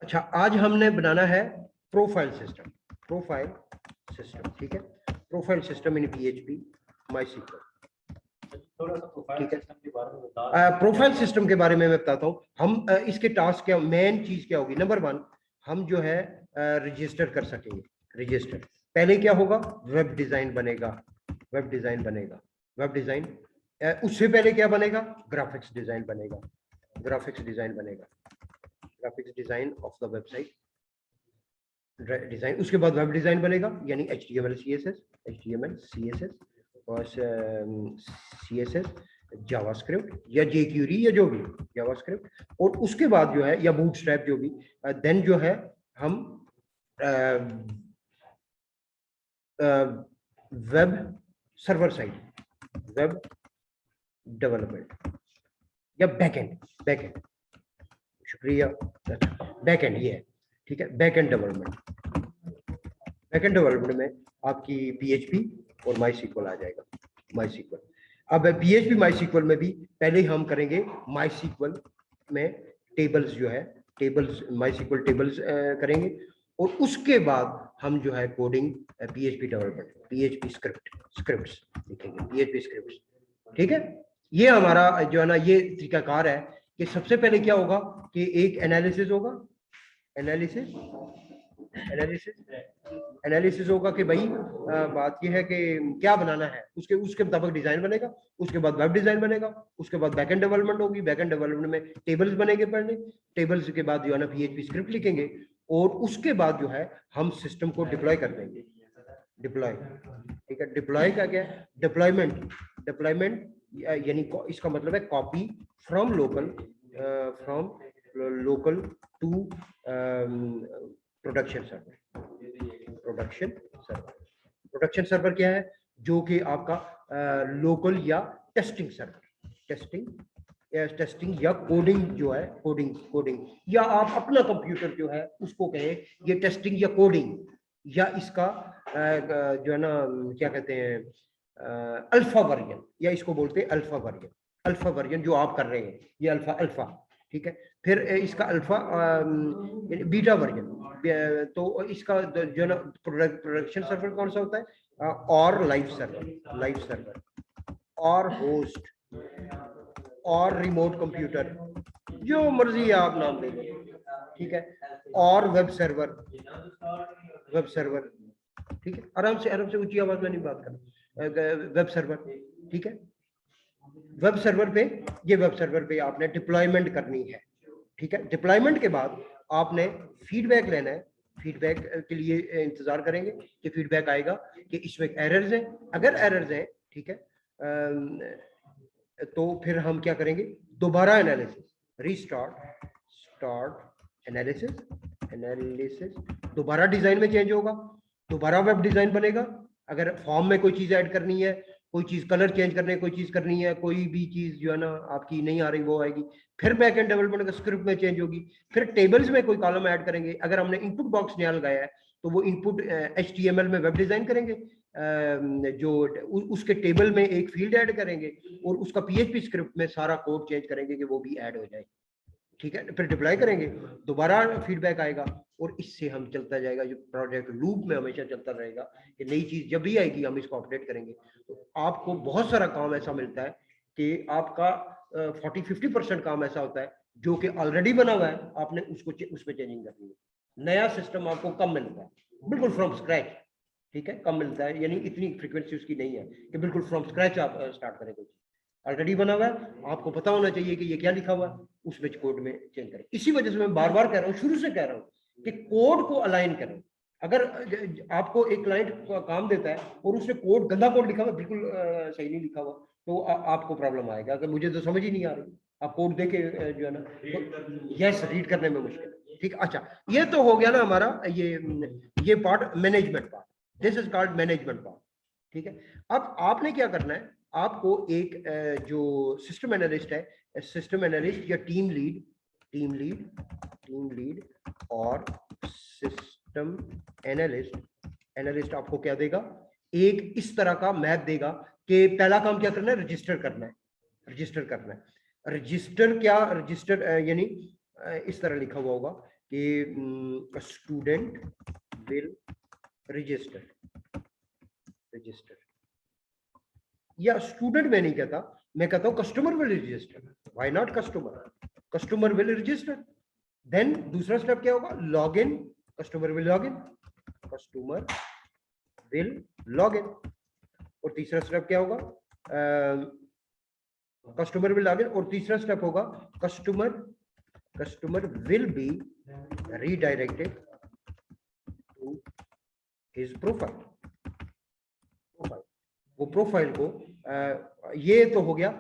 अच्छा, आज हमने बनाना है प्रोफाइल सिस्टम। प्रोफाइल सिस्टम, ठीक है। Profile system in PHP MySQL. थोड़ा सा प्रोफाइल सिस्टम के बारे में बता। प्रोफाइल सिस्टम के बारे में मैं बताता हूँ। हम इसके टास्क क्या, मेन चीज क्या होगी। नंबर 1, हम जो है रजिस्टर कर सकेंगे। रजिस्टर पहले क्या होगा, वेब डिजाइन बनेगा। वेब डिजाइन बनेगा, वेब डिजाइन। उससे पहले क्या बनेगा, ग्राफिक्स डिजाइन बनेगा। ग्राफिक्स डिजाइन बनेगा, graphics design of the website design. उसके बाद वेब डिजाइन बनेगा, यानी HTML CSS, HTML CSS और CSS, जावास्क्रिप्ट या jQuery या जो भी जावास्क्रिप्ट। और उसके बाद जो है, या बूटस्ट्रैप जो भी, देन जो है हम web server side, web development या बैकएंड। बैकएंड, शुक्रिया। बैकएंड ये है, ठीक है। बैकएंड डेवलपमेंट, बैकएंड डेवलपमेंट में आपकी PHP और माईसीक्वल आ जाएगा। माईसीक्वल, अब PHP माईसीक्वल में भी पहले हम करेंगे माईसीक्वल में टेबल्स जो है, टेबल्स माईसीक्वल टेबल्स करेंगे। और उसके बाद हम जो है coding PHP development, PHP scripts लिखेंगे, PHP स्क्रिप्ट्स, ठीक है। ये हमारा जो है ना, ये तरीकाकार है कि सबसे पहले क्या होगा कि एक एनालिसिस होगा। एनालिसिस एनालिसिस एनालिसिस होगा कि भाई बात ये है कि क्या बनाना है, उसके उसके मुताबिक डिजाइन बनेगा। उसके बाद वेब डिजाइन बनेगा। उसके बाद बैकएंड डेवलपमेंट होगी। बैकएंड डेवलपमेंट में टेबल्स बनेंगे पहले। टेबल्स के बाद जो है ना PHP स्क्रिप्ट लिखेंगे। और उसके बाद जो है हम सिस्टम को डिप्लॉय कर देंगे। डिप्लॉय, ठीक है। डिप्लॉय का क्या है, डिप्लॉयमेंट। डिप्लॉयमेंट यानी इसका मतलब है copy from local, from local to production server. Production server, production server क्या है, जो कि आपका लोकल या टेस्टिंग सर्वर, टेस्टिंग या कोडिंग जो है, कोडिंग या आप अपना कंप्यूटर जो है उसको कहें ये टेस्टिंग या कोडिंग, या इसका जो है ना क्या कहते हैं अल्फा वर्जन, या इसको बोलते हैं अल्फा वर्जन। अल्फा वर्जन जो आप कर रहे हैं ये अल्फा अल्फा, ठीक है। फिर इसका अल्फा बीटा वर्जन। तो इसका जो है ना प्रोडक्शन सर्वर कौन सा होता है, और लाइव सर्वर, लाइव सर्वर और होस्ट और रिमोट कंप्यूटर, जो मर्जी आप नाम दे लो, ठीक है। और वेब सर्वर, वेब सर्वर, ठीक है। आराम से ऊंची आवाज में नहीं बात कर, वेब सर्वर, ठीक है। वेब सर्वर पे, ये वेब सर्वर पे आपने डिप्लॉयमेंट करनी है, ठीक है। डिप्लॉयमेंट के बाद आपने फीडबैक लेना है। फीडबैक के लिए इंतजार करेंगे कि फीडबैक आएगा कि इसमें एरर्स हैं। अगर एरर्स हैं, ठीक है, तो फिर हम क्या करेंगे, दोबारा analysis, restart, start analysis, analysis, दोबारा डिजाइन में चेंज होगा, दोबारा वेब डिजाइन बनेगा। अगर फॉर्म में कोई चीज ऐड करनी है, कोई चीज कलर चेंज करने, कोई चीज करनी है, कोई भी चीज जो है ना आपकी नहीं आ रही वो आएगी। फिर बैकएंड डेवलपमेंट का स्क्रिप्ट में चेंज होगी। फिर टेबल्स में कोई कॉलम ऐड करेंगे। अगर हमने इनपुट बॉक्स नया लगाया है तो वो इनपुट HTML में वेब डिजाइन करेंगे, जो उसके टेबल में एक फील्ड ऐड करेंगे और उसका PHP स्क्रिप्ट में सारा कोड चेंज करेंगे कि वो भी ऐड हो जाए, ठीक है। फिर डिप्लॉय करेंगे, दोबारा फीडबैक आएगा और इससे हम चलता जाएगा। जो प्रोजेक्ट लूप में हमेशा चलता रहेगा कि नई चीज जब भी आएगी हम इसको अपडेट करेंगे। तो आपको बहुत सारा काम ऐसा मिलता है कि आपका 40-50% काम ऐसा होता है जो कि ऑलरेडी बना हुआ है, आपने उसको उसमें चेंजिंग करनी है। नया सिस्टम आपको कम मिलता है, बिल्कुल फ्रॉम स्क्रैच, ठीक है, कम मिलता है। यानी इतनी फ्रीक्वेंसी उसकी नहीं है कि बिल्कुल फ्रॉम स्क्रैच आप स्टार्ट करें। कुछ ऑलरेडी बना हुआ है, आपको पता होना चाहिए कि ये क्या लिखा हुआ है, उसमें कोड में चेंज करें। इसी वजह से मैं बार बार कह रहा हूँ, शुरू से कह रहा हूँ कि कोड को अलाइन करें। अगर आपको एक क्लाइंट काम देता है और उसने कोड, गंदा कोड लिखा हुआ, बिल्कुल सही नहीं लिखा हुआ, तो आपको प्रॉब्लम आएगा कि मुझे तो समझ ही नहीं आ रही। आप कोड देके जो है ना, तो यस, रीड करने में मुश्किल है, ठीक। अच्छा, ये तो हो गया ना हमारा ये part, management part. This is called management part, ठीक है। अब आपने क्या करना है, आपको एक जो सिस्टम एनालिस्ट है, सिस्टम एनालिस्ट या टीम लीड, टीम लीड और सिस्टम एनालिस्ट आपको क्या देगा, एक इस तरह का मैप देगा कि पहला काम क्या करना है, रजिस्टर करना है। रजिस्टर करना है, रजिस्टर क्या, रजिस्टर यानी इस तरह लिखा हुआ होगा कि स्टूडेंट विल रजिस्टर, या स्टूडेंट मैं नहीं कहता, मैं कहता हूं customer will register. Why not customer, customer will register. Then दूसरा स्टेप क्या होगा, log in, customer will log in, customer will log in. और तीसरा स्टेप क्या होगा, कस्टमर विल लॉग इन। और तीसरा स्टेप होगा customer will be redirected to his profile. वो प्रोफाइल को ये तो हो गया।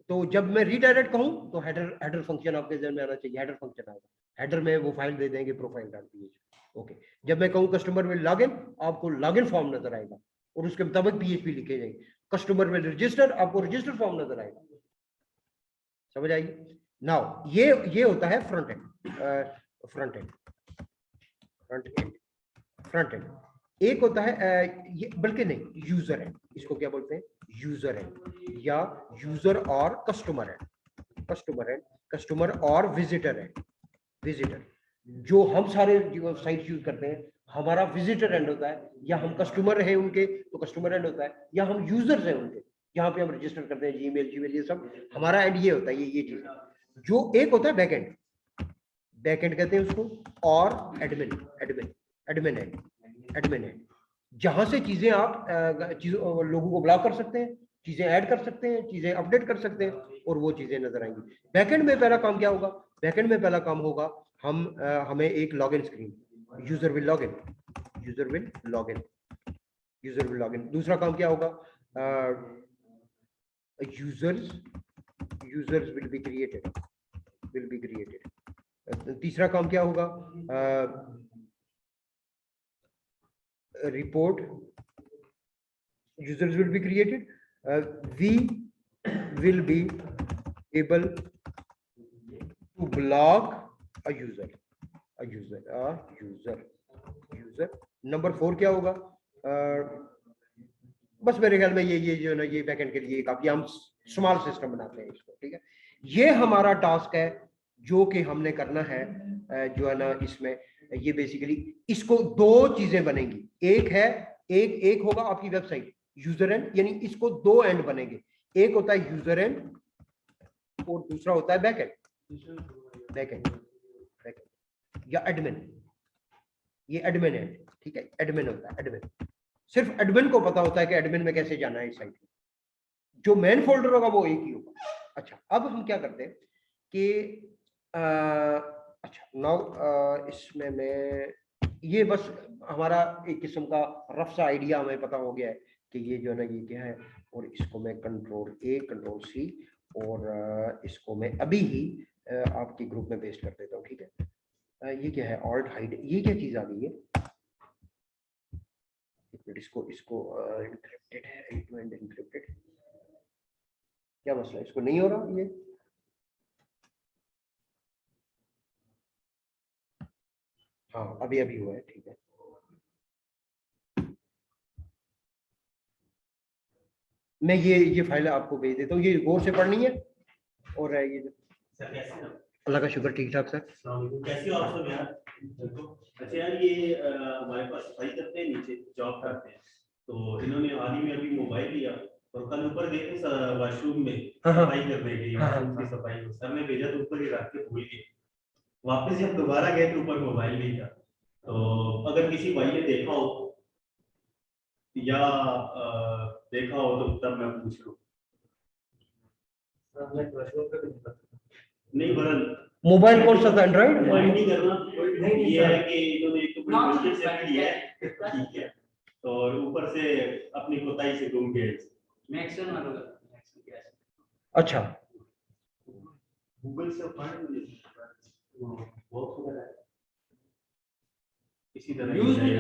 तो जब मैं रीडायरेक्ट कहूं तो हेडर फंक्शन आपके ध्यान में आना चाहिए, हेडर फंक्शन आएगा, हेडर में वो फाइल दे देंगे प्रोफाइल डॉट पीएचपी। ओके, जब मैं कहूं कस्टमर विल लॉग इन, आपको लॉग इन फॉर्म नजर आएगा और उसके मुताबिक पीएचपी लिखे जाएंगे। कस्टमर विल रजिस्टर, आपको रजिस्टर फॉर्म नजर आएगा। समझ आइए। नाउ ये होता है फ्रंट एंड। एक होता है ये, बल्कि नहीं, यूजर एंड, इसको क्या बोलते हैं, यूजर एंड या यूजर और कस्टमर एंड। कस्टमर और विजिटर एंड। जो हम सारे साइट यूज करते हैं, हमारा विजिटर एंड होता है, या हम कस्टमर हैं उनके तो कस्टमर एंड होता है, या हम यूजर्स हैं उनके, यहाँ पे हम रजिस्टर करते हैं जीमेल ये सब हमारा एंड ये होता है। ये चीज जो एक होता है बैक एंड कहते हैं उसको, और एडमिन एंड, जहां से चीजें आप लोगों को ब्लॉक कर सकते हैं, चीजें ऐड कर सकते हैं, चीजें अपडेट कर सकते हैं, और वो चीजें नजर आएंगी। बैकएंड में पहला काम क्या होगा, बैकएंड में पहला काम होगा हमें एक login screen, user will log इन। दूसरा काम क्या होगा, यूजर्स विल बी क्रिएटेड। तीसरा काम क्या होगा, report, users will be created, we will be able to block a user। Number 4 क्या होगा, बस मेरे ख्याल में ये जो है ना, ये बैकएंड के लिए काफी हम स्मॉल सिस्टम बनाते हैं इसको, ठीक है। ये हमारा टास्क है जो कि हमने करना है, जो है ना इसमें ये बेसिकली इसको दो चीजें बनेंगी। एक है एक होगा आपकी वेबसाइट यूजर एंड, यानी इसको दो एंड बनेंगे, एक होता है यूजर एंड और दूसरा होता है बैकएंड या एडमिन। ये एडमिन है, ठीक है, एडमिन होता है एडमिन। सिर्फ एडमिन को पता होता है कि एडमिन में कैसे जाना है इस साइट में, जो मेन फोल्डर होगा वो एक ही होगा। अच्छा, अब हम क्या करते हैं कि अच्छा नाउ इसमें मैं ये बस हमारा एक किस्म का रफ सा आइडिया हमें पता हो गया है कि ये जो है ना ये क्या है, और इसको मैं Ctrl+A Ctrl+C और इसको मैं अभी ही आपके ग्रुप में पेस्ट कर देता हूँ, ठीक है। ये क्या है, ऑल्ट हाइड, ये क्या चीज आ गई है, इसको एन्क्रिप्टेड है, एंड टू एंड एन्क्रिप्टेड, क्या मसला है, इसको नहीं हो रहा ये, हाँ अभी हुआ है, ठीक है। मैं ये फाइल आपको भेज देता हूँ, ये गौर से पढ़नी है। और ये अल्लाह का शुक्र, ठीक ठाक सर। कैसी हो आप सब यार? अच्छा यार, ये हमारे पास सफाई करते हैं, नीचे जॉब करते हैं, तो इन्होंने हाल ही में अभी मोबाइल लिया और कल ऊपर गए थे वॉशरूम में सफाई करने के लिए, वॉशरूम की सफाई को सर ने भेजा तो ऊपर ही रख के भूल गए, वापस जब दोबारा गए तो ऊपर मोबाइल नहीं था। तो अगर किसी भाई ने देखा हो या देखा हो तो तब मैं पूछ लूं। नहीं बरन मोबाइल कौन सा था, एंड्रॉइड? नहीं करना, ये है कि इन्होंने एक तो मुश्किल से भी लिया है, ठीक है, और ऊपर से अपनी कोताही से घूम गए। मैक्सन वाला अच्छा, गूगल से इसी तरह यूज नहीं,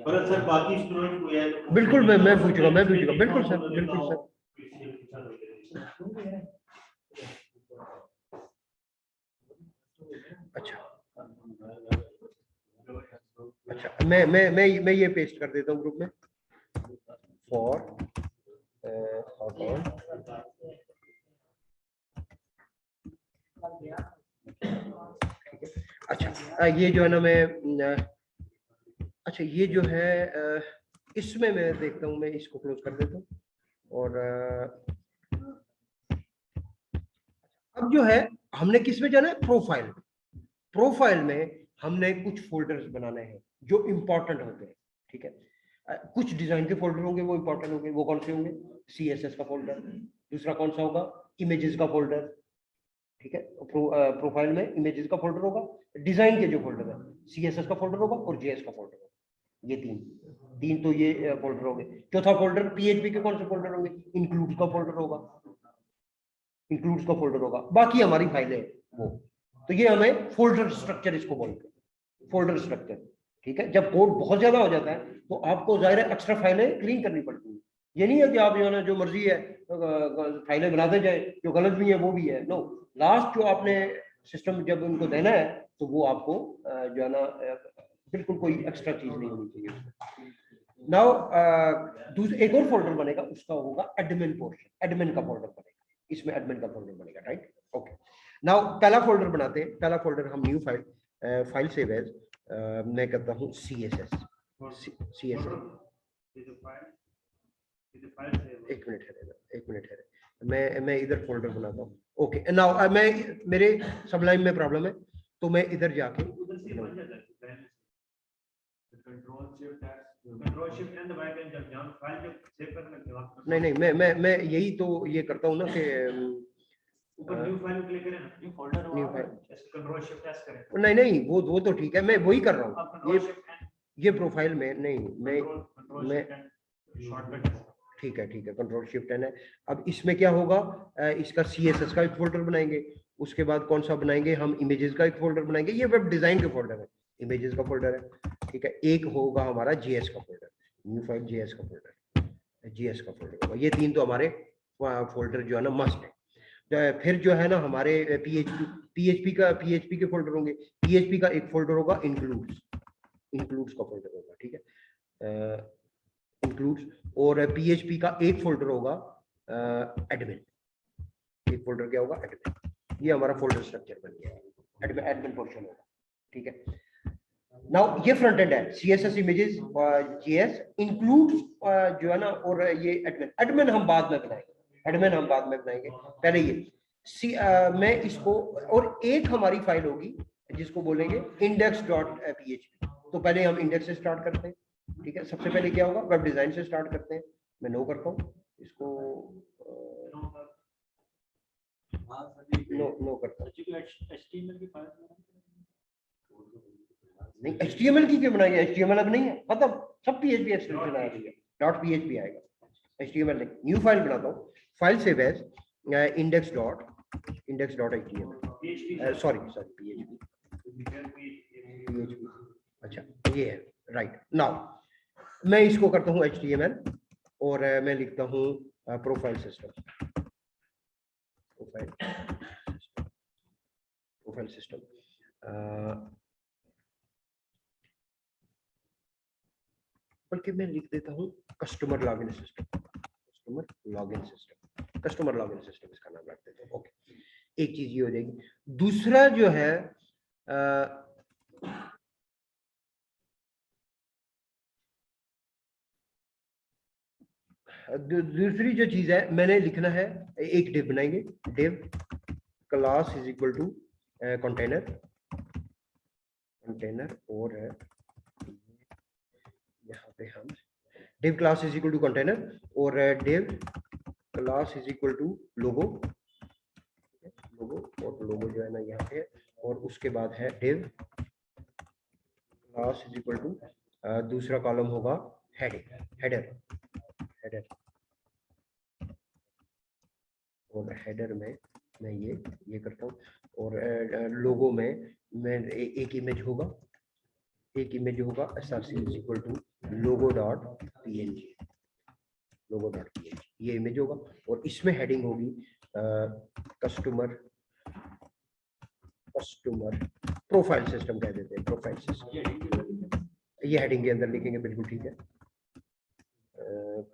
पर सर बाकी स्टूडेंट को यार बिल्कुल मैं पूछूंगा, बिल्कुल सर, बिल्कुल सर। अच्छा मैं ये पेस्ट कर देता हूँ ग्रुप में, फॉर अच्छा ये जो है ना मैं अच्छा ये जो है इसमें मैं देखता हूँ, मैं इसको क्लोज कर देता हूँ। और अब जो है हमने किस में जाना है, प्रोफाइल। प्रोफाइल में हमने कुछ फोल्डर्स बनाने हैं जो इंपॉर्टेंट होते हैं, ठीक है। कुछ डिजाइन के फोल्डर होंगे वो इंपॉर्टेंट होंगे, वो कौन से होंगे, CSS का फोल्डर। दूसरा कौन सा होगा, इमेजेस का फोल्डर, ठीक है। प्रोफाइल में इमेजेस का फोल्डर होगा, डिजाइन के जो फोल्डर है CSS का फोल्डर होगा और JS का फोल्डर होगा। ये तीन तीन तो ये फोल्डर होंगे। चौथा फोल्डर PHP के कौन से फोल्डर होंगे, इंक्लूड का फोल्डर होगा, इंक्लूड्स का फोल्डर होगा। बाकी हमारी फाइलें वो, तो ये हमें फोल्डर स्ट्रक्चर इसको बोलते हैं, फोल्डर स्ट्रक्चर, ठीक है। जब कोड बहुत ज्यादा हो जाता है तो आपको जाहिर है एक्स्ट्रा फाइलें क्लीन करनी पड़ती हैं। ये नहीं है कि आप जो है ना जो मर्जी है फाइलें बनाते जाए, जो गलत भी है वो भी है, नो। लास्ट जो आपने सिस्टम जब उनको देना है तो वो आपको जो है ना बिल्कुल कोई एक्स्ट्रा चीज नहीं होनी चाहिए। नाउ एक और फोल्डर बनेगा, उसका होगा एडमिन पोर्शन, एडमिन का फोल्डर बनेगा, इसमें एडमिन का फोल्डर बनेगा, राइट। ओके, नाउ पहला फोल्डर बनाते हैं। पहला फोल्डर हम new file, file save as, मैं करता हूँ CSS। एक मिनट है, एक मिनट है, मैं इधर फोल्डर बनाता हूँ। ओके, नाउ मैं मेरे सबलाइन में प्रॉब्लम है तो मैं इधर जाके नहीं मैं यही तो ये करता हूँ ना कि ऊपर न्यू फाइल क्लिक करें ना, न्यू फोल्डर न्यू होगा, फाइल, कंट्रोल शिफ्ट एस करें। नहीं वो तो ठीक है, मैं वही कर रहा हूँ। ये प्रोफाइल में नहीं, मैं शॉर्टकट ठीक है, कंट्रोल शिफ्ट एन है। अब इसमें क्या होगा, इसका CSS का एक फोल्डर बनाएंगे, उसके बाद कौन सा बनाएंगे हम, इमेजेस का एक फोल्डर बनाएंगे। ये वेब डिजाइन के फोल्डर है, इमेजेस का फोल्डर है, ठीक है। एक होगा हमारा JS का फोल्डर, न्यू फाइल JS का फोल्डर, JS का फोल्डर होगा। ये तीन तो हमारे फोल्डर जो है ना मस्ट है। फिर जो है ना हमारे PHP के फोल्डर होंगे। PHP का एक फोल्डर होगा इंक्लूड्स का फोल्डर होगा, ठीक है, इंक्लूड्स। और PHP का एक फोल्डर होगा एडमिन, एक फोल्डर क्या होगा, एडमिन। ये हमारा फोल्डर स्ट्रक्चर बन गया, एडमिन पोर्शन होगा, ठीक है। नाउ ये फ्रंट एंड है, CSS इमेजेस JS इंक्लूड्स जो है ना, और ये एडमिन हम बाद में बनाएंगे, एडमिन हम बाद में बनाएंगे। पहले ये मैं इसको, और एक हमारी फाइल होगी जिसको बोलेंगे index.php। तो पहले हम इंडेक्स से स्टार्ट करते हैं, ठीक है। सबसे पहले क्या होगा, वेब डिजाइन से स्टार्ट करते हैं। मैं नो करता हूँ इसको, नो करता हूँ। नहीं, HTML की क्यों बनाई है, HTML अब नहीं है, मतलब सब PHP एक्सटेंशन आ रही है, .php आएगा, HTML नहीं। न्यू फाइल बनाता हूँ, file save as index.html, sorry PHP, अच्छा ये है, राइट। नाउ मैं इसको करता हूँ HTML और मैं लिखता हूँ प्रोफाइल सिस्टम, प्रोफाइल सिस्टम, बल्कि मैं लिख देता हूँ customer login system, customer login system इसका नाम रख देता हूँ। ओके, एक चीज ये हो जाएगी। दूसरा जो है दूसरी जो चीज है, मैंने लिखना है, एक डिव बनाएंगे, div class is equal to container, और यहाँ पे हम div class is equal to container, और div class is equal to logo, और लोगो जो है ना यहाँ पे है। और उसके बाद है div class is equal to, दूसरा कॉलम होगा हेडर, और हेडर में मैं ये करता हूँ। और लोगो में मैं एक इमेज होगा, src is equal to logo.png, ये इमेज होगा। और इसमें हेडिंग होगी कस्टमर प्रोफाइल सिस्टम कह देते हैं, प्रोफाइल सिस्टम, ये हेडिंग के अंदर लिखेंगे, बिल्कुल ठीक है।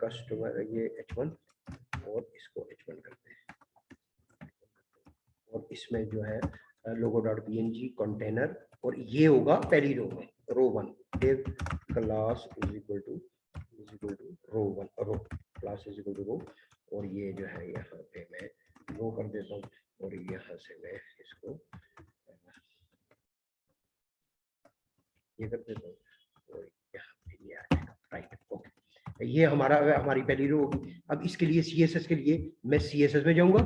कस्टमर ये H1 और इसको H1 करते हैं। और इसमें जो है लोगो डॉट png कंटेनर, और ये होगा पहली रो में, row 1, div class is equal to row 1, row class is equal to row, और ये जो है यहाँ पे मैं रो कर देता हूँ, और यहाँ से मैं इसको ये कर देता हूँ, और यहाँ पे ये आ जाएगा, राइट। ओके, ये हमारी पहली रो होगी। अब इसके लिए CSS के लिए मैं CSS में जाऊंगा,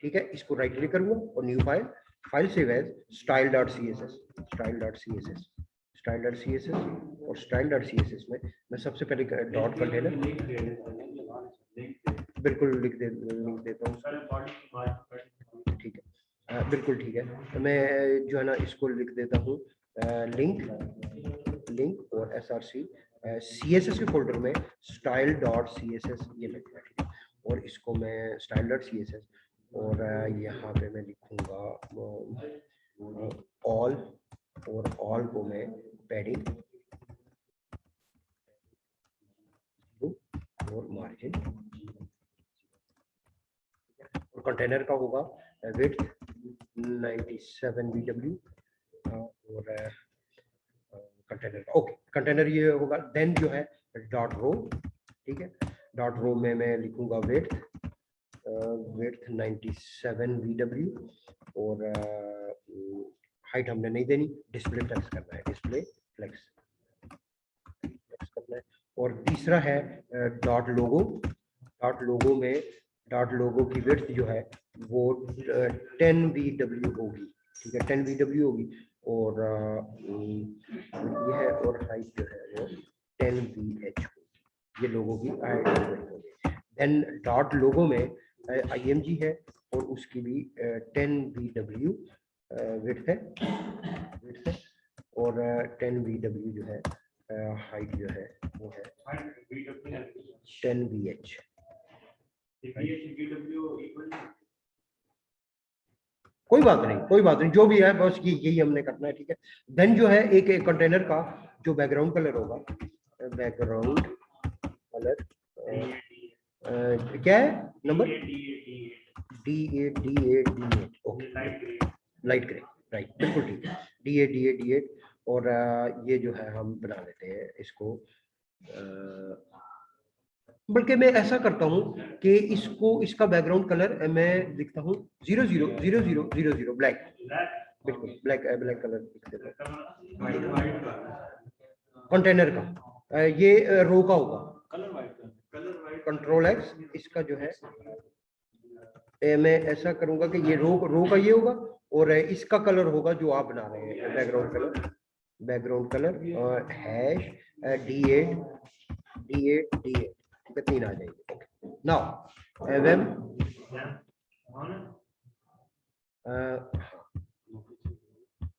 ठीक है, इसको राइट क्लिक करूंगा और new file save as style.css, style.css, style.css, और style.css में मैं सबसे पहले डॉट कंटेनर बिल्कुल लिख देता हूँ, ठीक है, बिल्कुल ठीक है। तो मैं जो है ना इसको लिख देता हूँ लिंक और src CSS के फोल्डर में style.css ये लिखना है, ठीक है, और इसको मैं style.css, और यहाँ पे मैं लिखूंगा ऑल, और ऑल को मैं पैडिंग और मार्जिन, और कंटेनर का होगा विड्थ 97 VW, और कंटेनर का ओके, कंटेनर ये होगा। देन जो है डॉट रो, ठीक है, डॉट रो में मैं लिखूंगा विड्थ 97 VW, और हाइट हमने नहीं देनी, डिस्प्ले फ्लेक्स करना है, डिस्प्ले फ्लेक्स करना है। और तीसरा है डॉट लोगो में डॉट लोगो की विड्थ जो है वो 10 VW होगी, ठीक है, 10 VW होगी, और ये है, और हाइट जो है वो 10 VH होगी, ये लोगो की हाइट होगी। देन डॉट लोगो में IMG है, और उसकी भी 10 VW विड्थ है, और 10 VW जो है हाइट जो है वो है 10 VH। कोई बात नहीं, जो भी है बस यही हमने करना है, ठीक है। देन जो है एक कंटेनर का जो बैकग्राउंड कलर होगा, बैकग्राउंड कलर क्या है number D8 okay, light grey, right, बिल्कुल ठीक है, D8, और ये जो है हम बना लेते हैं इसको, बल्कि मैं ऐसा करता हूँ कि इसका बैकग्राउंड कलर मैं लिखता हूँ 000000 ब्लैक, बिल्कुल ब्लैक कलर लिख देता हूँ। कंटेनर का ये रो का होगा, कंट्रोल X, इसका जो है मैं ऐसा करूंगा कि ये रो का ये होगा, और इसका कलर होगा जो आप बना रहे हैं, बैकग्राउंड कलर और हैश D8 3 आ जाएगी। Okay, now web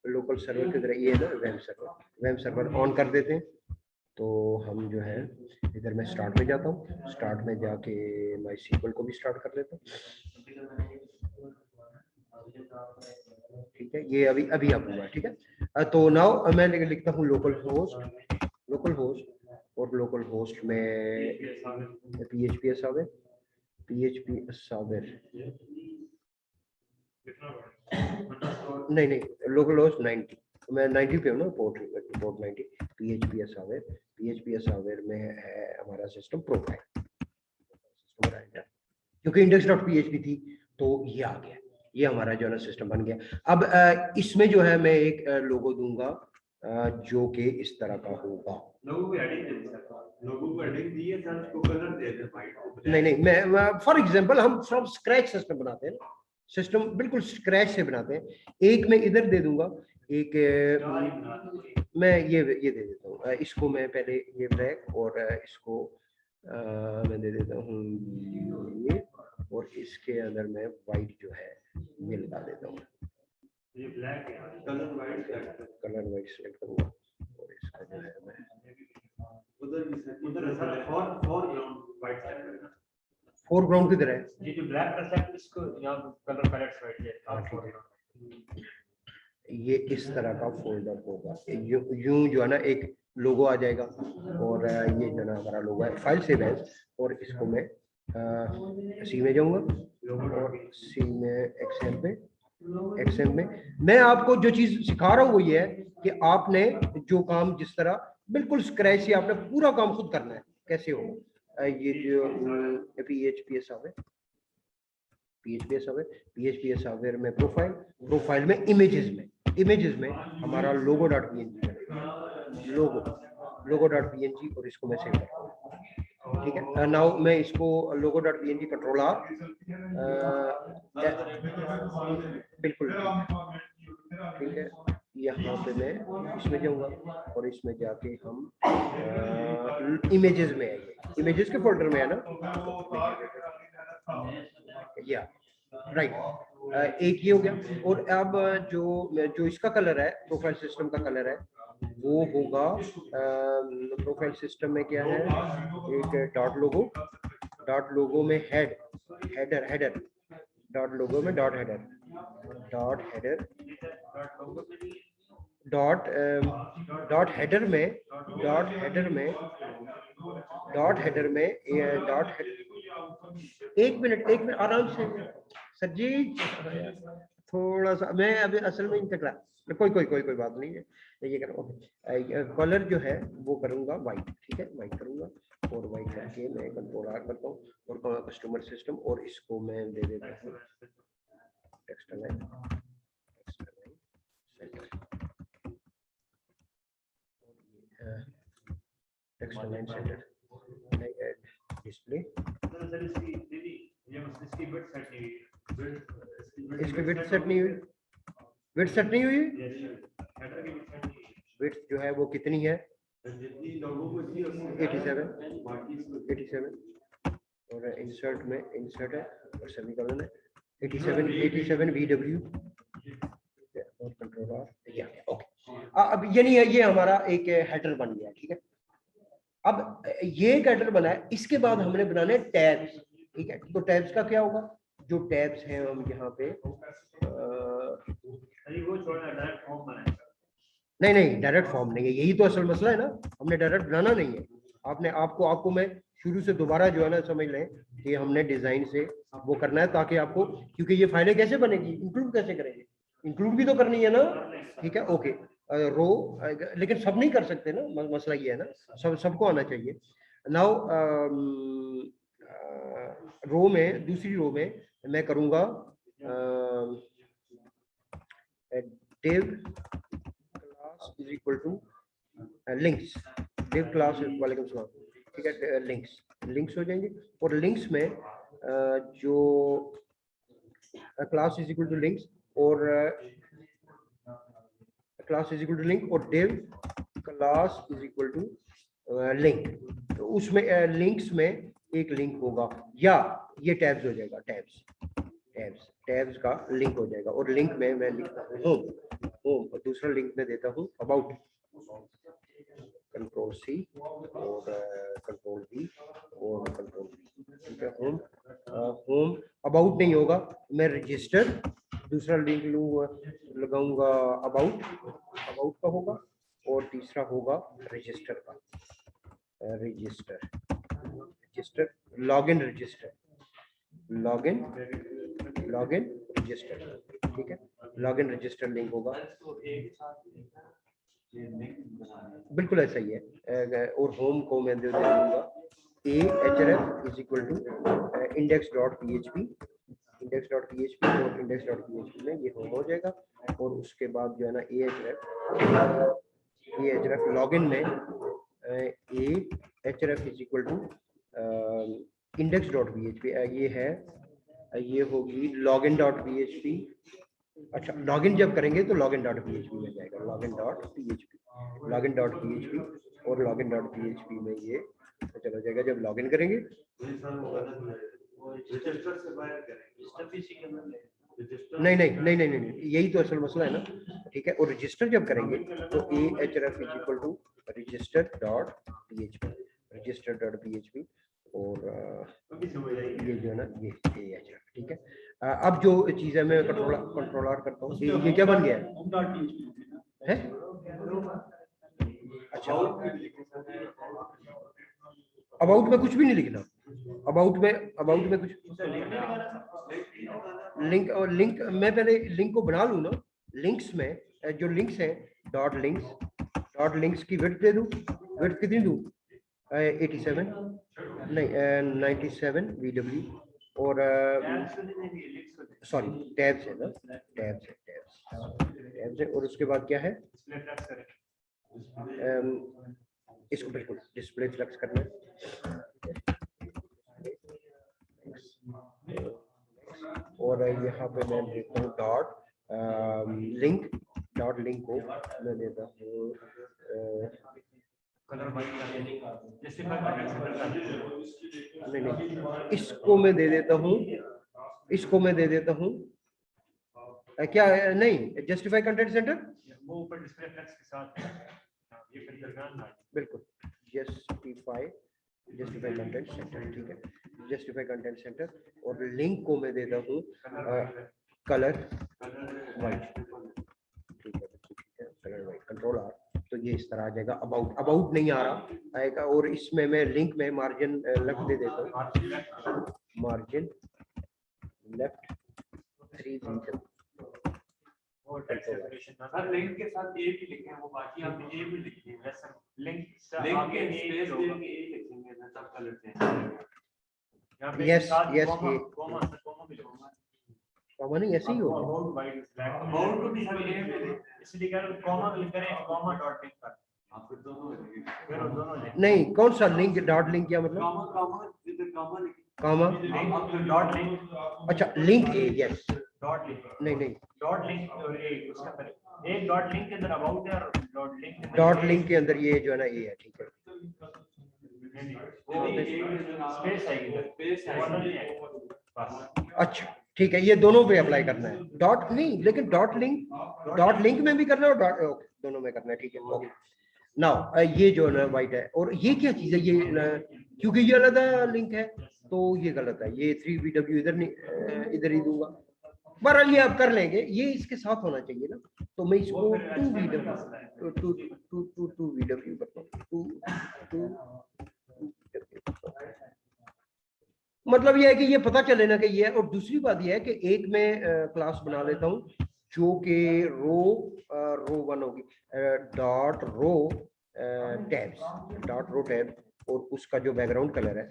local server की तरह ये है ना, वेब सर्वर ऑन कर देते हैं। तो हम जो है इधर मैं स्टार्ट में जाता हूँ, स्टार्ट में जाके MySQL को भी स्टार्ट कर लेता हूँ, ठीक है, ये अभी आप हुआ, ठीक है। तो नाउ मैं लिखता हूँ लोकल होस्ट, और लोकल होस्ट में PHP सर्वर नहीं लोकल होस्ट 90, मैं 90 पे हूँ ना, पोर्ट 90, PHP सर्वर में है हमारा सिस्टम प्रोफाइल, क्योंकि index.php थी तो ये आ गया, ये हमारा जो है ना सिस्टम बन गया। अब इसमें जो है मैं एक लोगो दूंगा जो कि इस तरह का होगा, नहीं मैं फॉर एग्जांपल हम फ्रॉम स्क्रैच सिस्टम बनाते हैं, सिस्टम बिल्कुल स्क्रैच से बनाते हैं। एक मैं इधर दे दूंगा, एक मैं ये दे देता हूँ, इसको मैं पहले ये ब्लैक, और इसको मैं दे देता हूँ ये, और इसके अंदर मैं वाइट जो है ये लगा देता हूँ, ये ब्लैक है, कलर वाइट सेलेक्ट करूंगा, और इसका जो है मैं उधर फोरग्राउंड वाइट सेलेक्ट करना, फोरग्राउंड किधर है, ये जो ब्लैक का सेलेक्ट इसको यहां कलर पैलेट्स वाइट है, हाँ ठीक है। ये इस तरह का फोल्डर होगा, यूं जो है ना एक लोगो आ जाएगा, और ये जो ना हमारा लोगो है, फाइल सेव है, और इसको मैं सी में जाऊंगा, और सी में एक्सेल पे XM में मैं आपको जो चीज सिखा रहा हूँ वो ये है कि आपने जो काम जिस तरह बिल्कुल स्क्रैच से आपने पूरा काम खुद करना है। कैसे हो ये जो PHP सॉफ्टवेयर में प्रोफाइल में इमेजेस में हमारा logo.png और इसको मैं सेव करता हूँ। ठीक है, नाउ मैं इसको logo.png कंट्रोल R बिल्कुल ठीक है, यहाँ पे मैं इसमें जाऊंगा और इसमें जाके हम इमेजेस में आएंगे, इमेजेस के फोल्डर में है ना, या राइट एक ये हो गया। और अब जो इसका कलर है, प्रोफाइल सिस्टम का कलर है वो होगा प्रोफाइल सिस्टम में क्या है, एक डॉट लोगो में हेडर डॉट लोगो में डॉट हेडर डॉट हेडर में एक मिनट आराम से सर जी, थोड़ा सा मैं अभी असल में इंतकरा कोई बात नहीं है, ये करो। कलर जो है वो करूंगा वाइट, ठीक है, वाइट करूंगा और वाइट करके मैं कंट्रोल R करता हूँ और कस्टमर सिस्टम और इसको मैं दे देता हूँ टेक्स्ट लाइन सेंटर डिस्प्ले। इसकी विड्थ सेट नहीं हुई, विड्थ जो है वो कितनी है 87 और इंसर्ट है और सेमीकोलन है 87 VW और कंट्रोल R या ओके। अब यानी ये हमारा एक हेडर बन गया, ठीक है। अब ये एक हेडर बना है, इसके बाद हमने बनाने टैब्स, ठीक है। तो टैब्स का क्या होगा, जो टैब्स हैं हम यहाँ पे नहीं डायरेक्ट फॉर्म नहीं है, यही तो असल मसला है ना, हमने डायरेक्ट बनाना नहीं है। आपको मैं शुरू से दोबारा जो है ना समझ लें कि हमने डिजाइन से वो करना है ताकि आपको, क्योंकि ये फाइलें कैसे बनेगी, इंक्लूड कैसे करेंगे, इंक्लूड भी तो करनी है ना, ठीक है ओके। रो लेकिन सब नहीं कर सकते ना, मसला ये है ना, सबको आना चाहिए। नाउ रो में, दूसरी रो में मैं करूंगा div class is equal to links, div class वालेकुम सलाम, ठीक है, लिंक्स हो जाएंगे और लिंक्स में जो class is equal to links और class is equal to link और div class is equal to link. तो उसमें लिंक्स में एक लिंक होगा या ये टैब्स हो जाएगा, टैब्स का लिंक हो जाएगा और लिंक में मैं लिखता हूँ होम और दूसरा लिंक में देता हूँ अबाउट, कंट्रोल C और कंट्रोल V और कंट्रोल V, ठीक है। होम अबाउट नहीं होगा, मैं रजिस्टर दूसरा लिंक लगाऊंगा अबाउट का होगा और तीसरा होगा रजिस्टर का, रजिस्टर लॉगिन रजिस्टर, ठीक है, लॉगिन रजिस्टर लिंक होगा, बिल्कुल ऐसा ही है। और होम को मैं दे दूंगा ahref is equal to index.php और index.php में ये होम हो जाएगा और उसके बाद जो है ना ahref लॉगिन में ahref is equal to index.php ये है, ये होगी login.php। अच्छा, लॉगिन जब करेंगे तो login.php में जाएगा, login.php और login.php में ये चला जाएगा जब लॉगिन करेंगे। नहीं, यही तो असल मसला है ना, ठीक है। और रजिस्टर जब करेंगे तो ahref is equal to register.php और ये जो है ना ये ahref, ठीक है। अब जो चीज है मैं कंट्रोल R करता हूँ, ये क्या बन गया है? अच्छा, अबाउट में कुछ भी नहीं लिखना, अबाउट में कुछ लिंक और लिंक मैं पहले लिंक को बना लूँ ना। लिंक्स में जो लिंक्स हैं डॉट लिंक्स की विड्थ दे दूँ। विड्थ कितनी दूँ? 87 नहीं 97 VW और सॉरी टैब्स है ना, टैब्स है और उसके बाद क्या है? इसको बिल्कुल डिस्प्ले फ्लेक्स करना है। और यहाँ पे मैं देता हूँ डॉट लिंक को मैं देता हूँ नहीं इसको मैं दे देता हूँ क्या नहीं जस्टिफाई कंटेंट सेंटर वो ऊपर डिस्प्ले फ्लेक्स के साथ ये फिर दरमियान में बिल्कुल जस्टिफाई कंटेंट सेंटर। ठीक है, जस्टिफाई कंटेंट सेंटर और लिंक को मैं देता हूँ कलर वाइट। ठीक है कलर वाइट कंट्रोल आर। तो ये इस तरह आ जाएगा। अबाउट नहीं आ रहा आएगा। और इसमें मैं लिंक में मार्जिन लेफ्ट दे देता हूँ। मार्जिन लेफ्ट 3 सर लिंक के साथ ए भी लिखे हैं वो बाकी आप ए भी लिखिए वैसे लिंक आगे ए लिखेंगे ना सब कलर से यहां पे यस साथ यस कॉमा ये कॉमा भी लूंगा कॉमा नहीं ऐसे ही होगा। अबाउट वाइड अबाउट को भी सर इसलिए कह रहा हूं कॉमा लिख करें कॉमा डॉट लिंक कर फिर दोनों लिख नहीं कौन सा लिंक डॉट लिंक क्या मतलब? कॉमा इधर कॉमा कॉमा डॉट लिंक अच्छा लिंक ए यस डॉट लिंक नहीं डॉट लिंक और एक उसका पर एक डॉट लिंक के अंदर अबाउट है और डॉट लिंक के अंदर ये जो है ना ये है। ठीक है स्पेस है अच्छा ठीक है ये दोनों पे अप्लाई करना है। डॉट नहीं लेकिन डॉट लिंक में भी करना है और डॉट ओके दोनों में करना है। ठीक है ओके नाउ ये जो है ना वाइट है और ये क्या चीज है ये क्योंकि ये अलग लिंक है तो ये गलत है। ये 3VW इधर नहीं इधर ही दूंगा। बहरहाल ये आप कर लेंगे। ये इसके साथ होना चाहिए ना। तो मैं इसको 2VW करता हूँ। मतलब ये है कि ये पता चले ना कि ये है। और दूसरी बात ये है कि एक में क्लास बना लेता हूँ जो कि रो 1 होगी डॉट रो टैब्स और उसका जो बैकग्राउंड कलर है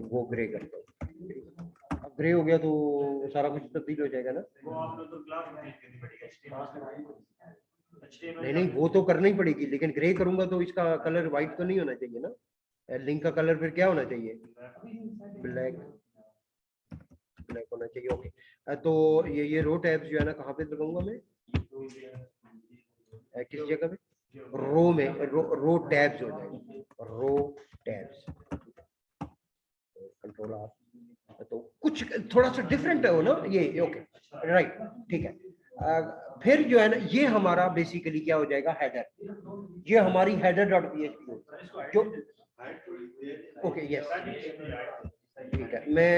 वो ग्रे करता हूँ। ग्रे हो गया तो सारा कुछ तब्दील हो जाएगा ना। वो आप लोग तो क्लास में देनी पड़ेगी नहीं वो तो करनी ही पड़ेगी लेकिन ग्रे करूंगा तो इसका कलर व्हाइट तो नहीं होना चाहिए ना। लिंक का कलर फिर क्या होना चाहिए? ब्लैक होना चाहिए। ओके तो ये रो टैब्स जो है ना कहाँ पे लगाऊंगा मैं? किस जगह पे? रो में रो टैब्स हो जाएगा। रो टैब्स कंट्रोल आर। तो कुछ थोड़ा सा डिफरेंट हो ना ये ओके राइट ठीक है। फिर जो है ना ये हमारा बेसिकली क्या हो जाएगा हेडर। ये हमारी हेडर डॉट PHP जो ओके यस ठीक है। मैं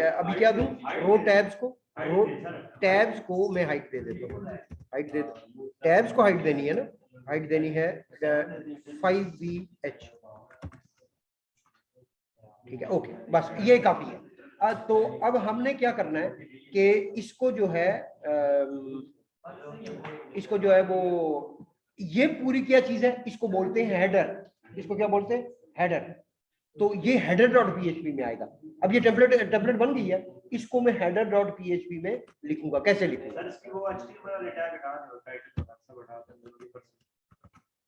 अभी क्या दूं? रो टैब्स को मैं हाइट दे देता हूँ। टैब्स को हाइट देनी है ना। हाइट देनी है 5VH। ठीक है ओके बस ये काफी है। तो अब हमने क्या करना है कि इसको जो है वो ये पूरी क्या चीज है इसको बोलते हैं हेडर। इसको क्या बोलते हैं? हेडर। तो ये header डॉट PHP में आएगा। अब ये टेम्पलेट बन गई है। इसको मैं header डॉट PHP में लिखूंगा। कैसे लिखूंगा?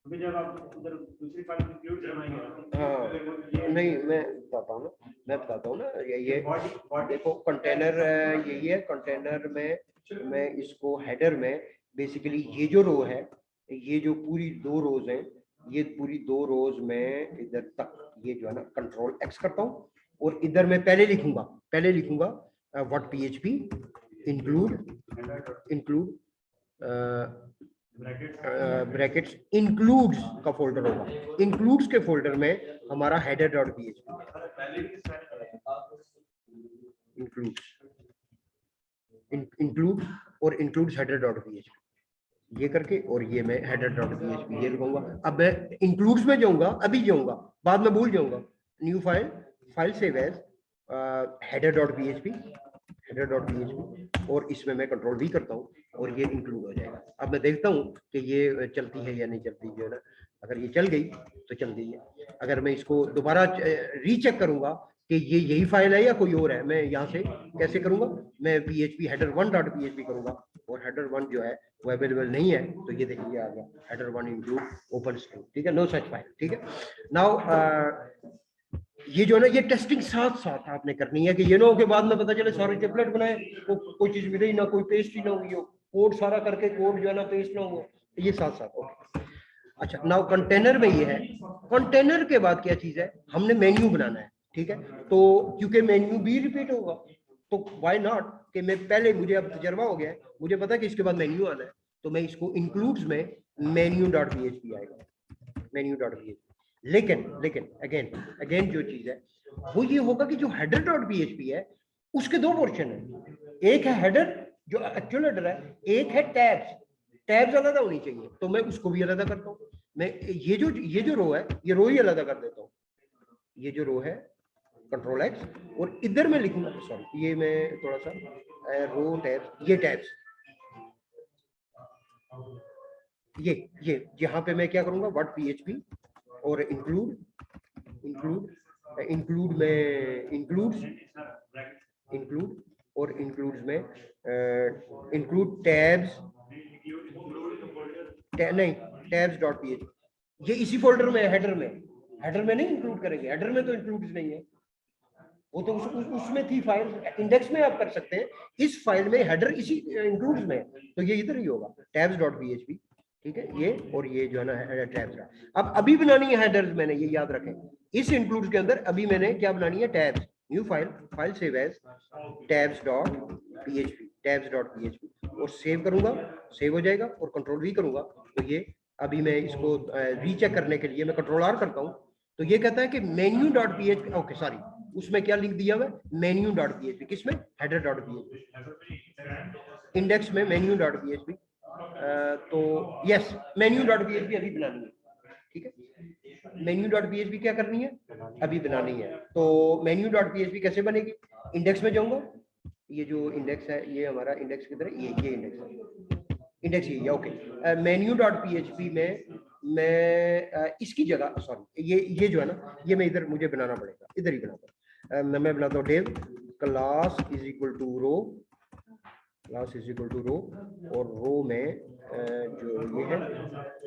जब आप उधर दूसरी फाइल इंक्लूड करवाएंगे हाँ नहीं मैं बताता हूँ ना ये देखो कंटेनर यही है। कंटेनर में मैं इसको हेडर में बेसिकली ये जो रो है ये जो पूरी 2 रोज हैं ये पूरी 2 रोज में इधर तक ये जो है ना कंट्रोल X करता हूँ और इधर मैं पहले लिखूंगा what PHP include brackets includes का फोल्डर होगा। इंक्लूड्स के फोल्डर में हमारा हेडर डॉट PHP इंक्लूड और इंक्लूड्स हेडर डॉट PHP ये करके और ये मैं हेडर डॉट PHP ये लिखूंगा। अब मैं इंक्लूड्स में जाऊंगा बाद में भूल जाऊंगा। New file save as header.php और इसमें मैं कंट्रोल भी करता हूँ और ये इंक्लूड हो जाएगा। अब मैं देखता हूँ कि ये चलती है या नहीं चलती, जो है ना, अगर ये चल गई तो चल गई है। अगर मैं इसको दोबारा रीचेक करूंगा कि ये यही फाइल है या कोई और है, मैं यहाँ से कैसे करूंगा, मैं php header1.php करूंगा और header1 जो है वो अवेलेबल नहीं है, तो ये देखिए आ गया header1 इंक्लूड ओपन स्ट्रिंग, ठीक है, नो सच फाइल, ठीक है। नाउ ये जो है ना, ये टेस्टिंग साथ साथ आपने करनी है कि ये ना हो के बाद में पता चले सारे टेम्पलेट बनाए, कोई चीज मिले ही ना, कोई पेस्ट ही ना हुई हो, कोड सारा करके कोड जो है ना पेस्ट ना हुआ, ये साथ साथ। ओके, अच्छा, नाउ कंटेनर में ये है। कंटेनर के बाद क्या चीज है, हमने मेन्यू बनाना है, ठीक है। तो क्योंकि मेन्यू भी रिपीट होगा, तो व्हाई नॉट कि मैं पहले, मुझे अब तजर्बा हो गया है, मुझे पता है कि इसके बाद मेन्यू आना है, तो मैं इसको इंक्लूड्स में menu.php आएगा, menu.php। लेकिन अगेन जो चीज है वो ये होगा कि जो header.php है उसके दो पोर्शन है, एक है हेडर जो एक्चुअल हेडर है, एक है टैब्स अलग होनी चाहिए, तो मैं उसको भी अलग करता हूँ। मैं ये जो रो है, ये रो ही अलग कर देता हूँ, ये जो रो है कंट्रोल एक्स, और इधर मैं लिखूंगा, सॉरी ये मैं थोड़ा सा रो टैब्स, ये टैब्स, ये यहाँ पे मैं क्या करूंगा, व्हाट php और इंक्लूड में इंक्लूड और इंक्लूड्स में इंक्लूड टैब्स, नहीं tabs.php, ये इसी फोल्डर में है, हेडर में नहीं इंक्लूड करेंगे, हेडर में तो इंक्लूड्स नहीं है, वो तो उसमें थी फाइल, इंडेक्स में आप कर सकते हैं, इस फाइल में हेडर इसी इंक्लूड्स में, तो ये इधर ही होगा tabs.php, ठीक है, ये और ये जो है ना टैब्स का। अब अभी बनानी है हेडर्स, मैंने ये याद रखें, इस इंक्लूड्स के अंदर अभी मैंने क्या बनानी है, tabs, new file save as tabs.php और सेव करूंगा, सेव हो जाएगा, और कंट्रोल भी करूंगा, तो ये अभी मैं इसको रीचेक करने के लिए मैं कंट्रोल आर करता हूं, तो ये कहता है कि menu.php, ओके सॉरी, उसमें क्या लिख दिया मैं, menu.php, किसमें, header.php, इंडेक्स में menu.php, तो यस menu.php अभी बनानी है, ठीक है, menu.php क्या करनी है, अभी बनानी है। तो menu.php कैसे बनेगी, इंडेक्स में जाऊंगा, ये जो इंडेक्स है, ये हमारा इंडेक्स किधर है, ये इंडेक्स है, इंडेक्स ये, ओके, menu.php में मैं इसकी जगह, सॉरी ये जो है ना, ये मैं इधर मुझे बनाना पड़ेगा, इधर ही बनाता हूँ, मैं बनाता हूँ dev class is equal to row, और रो में जो ये है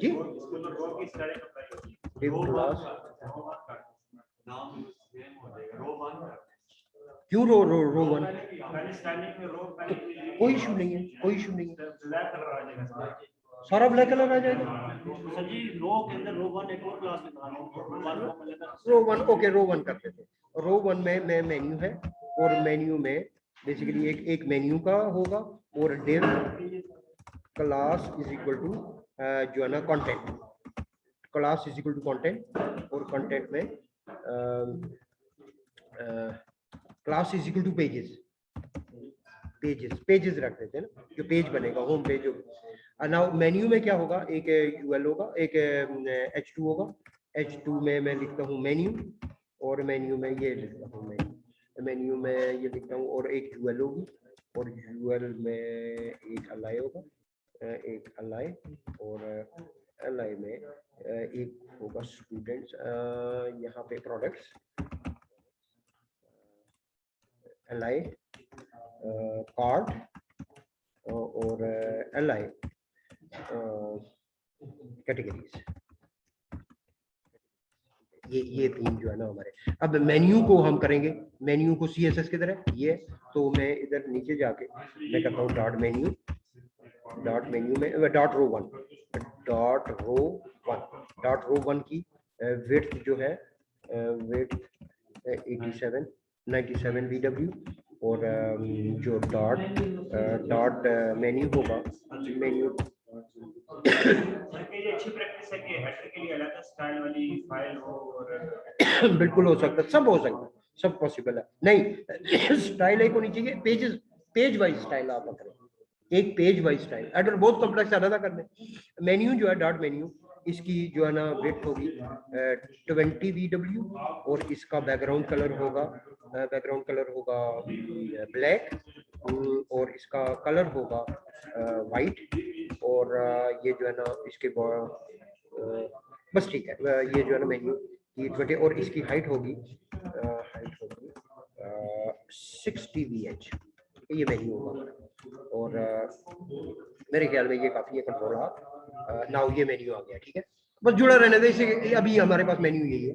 जी, div class, क्यों रो वन, कोई इशू नहीं है, सारा ब्लैक कलर आ जाएगा सर जी, रो के अंदर रो 1 एक और क्लास निकालो, रो 1, ओके, रो 1 करते थे, रो 1 में मैं मेन्यू है, और मेन्यू में बेसिकली एक मेन्यू का होगा, और div class is equal to जो है ना content, class is equal to content, और कंटेंट में class is equal to pages रख देते हैं ना, जो पेज बनेगा, होम पेज होगा। नाउ मेन्यू में क्या होगा, एक यूएल होगा, एक h2 होगा, h2 में मैं लिखता हूँ मेन्यू, और मेन्यू में ये लिखता हूँ मेन्यू में ये लिखता हूँ, और एक यूएल होगी, और यूएल में एक अलाई होगा, एक अलाई, और अलाई में एक होगा स्टूडेंट्स, यहाँ पे प्रोडक्ट्स, अलाई कार्ड, और अलाई कैटेगरीज, ये तीन जो है ना हमारे। अब मेन्यू को हम करेंगे, मेन्यू को CSS की तरह ये, तो मैं इधर नीचे जाके मैं करता हूँ डॉट मेन्यू में डॉट रो वन की विड्थ जो है, विड्थ 97 VW, और जो डॉट मेन्यू होगा, मेन्यू अच्छी प्रैक्टिस है कि हेडर के लिए अलग स्टाइल वाली फाइल हो, और बिल्कुल हो सकता है, सब हो सकता है, सब पॉसिबल है। नहीं, स्टाइल एक होनी चाहिए, पेज वाइज स्टाइल आप करें, एक पेज वाइज स्टाइल, एडर बहुत कॉम्प्लेक्स ज्यादा कर दें। मेन्यू जो है डॉट मेन्यू, इसकी जो है ना विड्थ होगी 20 VW और इसका बैकग्राउंड कलर होगा ब्लैक और इसका कलर होगा वाइट और ये जो है ना इसके बस ठीक है। ये जो है ना मेन्यू की 20 और इसकी हाइट होगी 60 VH, ये मेन्यू होगा और मेरे ख्याल में ये काफी है कंट्रोल नाउ ये मेन्यू आ गया, ठीक है। बस जुड़ा रहने दे इसे, अभी हमारे पास मेन्यू यही है।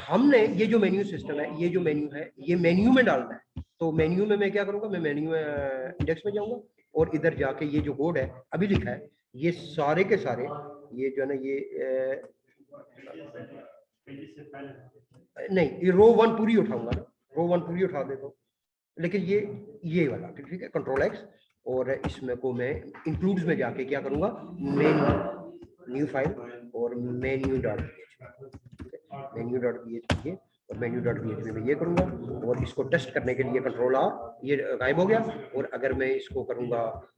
हमने ये जो मेन्यू सिस्टम है, ये जो मेन्यू है, ये मेन्यू में डालना है। तो मेन्यू में मैं क्या करूंगा, मैं मेन्यू इंडेक्स में जाऊंगा और इधर जाके ये जो कोड है अभी लिखा है, ये सारे के सारे ये जो है ना ये नहीं, ये रो 1 पूरी उठाऊंगा ना, रो 1 पूरी उठा देता हूँ, लेकिन ये वाला ठीक है, कंट्रोल एक्स और इसमें को मैं इंक्लूड्स में जाके क्या करूंगा, न्यू फाइल और menu dot menu dot PHP और मेन्यू डॉट पीएचपी में ये करूंगा और इसको टेस्ट करने के लिए कंट्रोल आर, ये गायब हो गया। और अगर मैं इसको करूंगा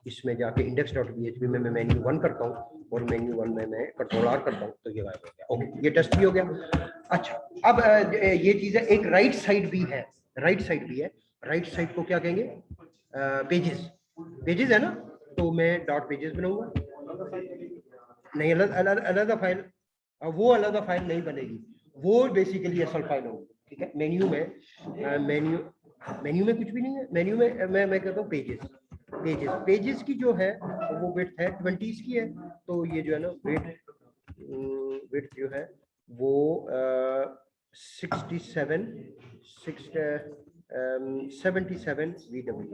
इसमें जाके इंडेक्स डॉट पीएचपी में मैं मेन्यू 1 करता हूँ और मेन्यू 1 में मैं कंट्रोल आर करता हूँ तो ये गायब हो गया। ओके, ये टेस्ट भी हो गया। अच्छा, अब ये चीज है, एक राइट साइड भी है, राइट साइड को क्या कहेंगे, पेजेस है ना, तो मैं डॉट पेजेस बनाऊंगा, नहीं अलग फाइल, वो अलग फाइल नहीं बनेगी, वो बेसिकली असल फाइल होगी, ठीक है। मेन्यू में कुछ भी नहीं है, मेन्यू में मैं कहता हूँ पेजेस की जो है वो विड्थ है 20 की है, तो ये जो है ना विड्थ जो है वो 77 VW